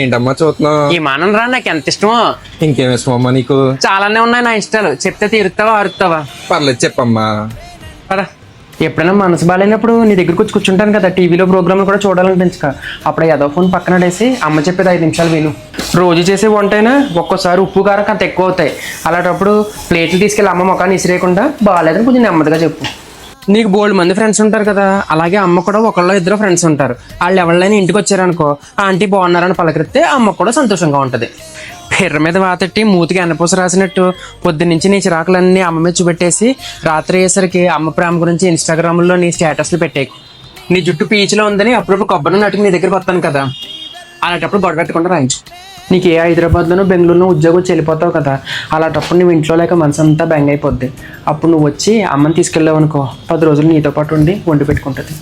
ఏంటమ్మా చూస్తున్నావు? ఈ మానం రా నాకు ఎంత ఇష్టమో. ఇంకేం ఇష్టమమ్మా నీకు? చాలానే ఉన్నాయి నా ఇష్టాలు, చెప్తే తీరుతావా అరుస్తావా? పర్లేదు చెప్పమ్మా. పదా. ఎప్పుడైనా మనసు బాగాలేనప్పుడు నీ దగ్గరకు వచ్చి కూర్చుంటాను కదా, టీవీలో ప్రోగ్రాంలు కూడా చూడాలనిపించక అప్పుడు ఏదో ఫోన్ పక్కన పడేసి అమ్మ చెప్పేది 5 నిమిషాలు విను. రోజు చేసే వంటైనా ఒక్కోసారి ఉప్పు కారం అంత ఎక్కువ అవుతాయి. అలాంటప్పుడు ప్లేట్లు తీసుకెళ్ళి అమ్మ ముఖాన్ని ఇసిరేయకుండా బాగాలేదని కొంచెం నెమ్మదిగా చెప్పు. నీకు బోల్డ్ మంది ఫ్రెండ్స్ ఉంటారు కదా, అలాగే అమ్మ కూడా ఒకళ్ళో ఇద్దరు ఫ్రెండ్స్ ఉంటారు. వాళ్ళు ఎవరైనా ఇంటికి వచ్చారనుకో, ఆంటీ బాగున్నారని పలకరిస్తే అమ్మ కూడా సంతోషంగా ఉంటుంది. పిర్ర మీద వాతట్టి మూతికి ఎన్నపూస రాసినట్టు పొద్దున్నుంచి నీ చిరాకులన్నీ అమ్మ మీద చూపెట్టేసి రాత్రి అయ్యేసరికి అమ్మ ప్రేమ గురించి ఇన్స్టాగ్రామ్లో నీ స్టేటస్లు పెట్టేకు. నీ జుట్టు పీచులో ఉందని అప్పుడప్పుడు కొబ్బరి నటుకు నీ దగ్గరికి వస్తాను కదా, అలాంటప్పుడు గొడవ పెట్టకుండా రాయించు. నీకు ఏ హైదరాబాద్లోనో బెంగళూరులో ఉద్యోగం వచ్చి వెళ్ళిపోతావు కదా, అలాంటప్పుడు నువ్వు ఇంట్లో లేక మనసు అంతా బెంగ అయిపోద్ది. అప్పుడు నువ్వు వచ్చి అమ్మని తీసుకెళ్ళావు అనుకో, 10 రోజులు నీతో పాటు ఉండి వండి పెట్టుకుంటుంది.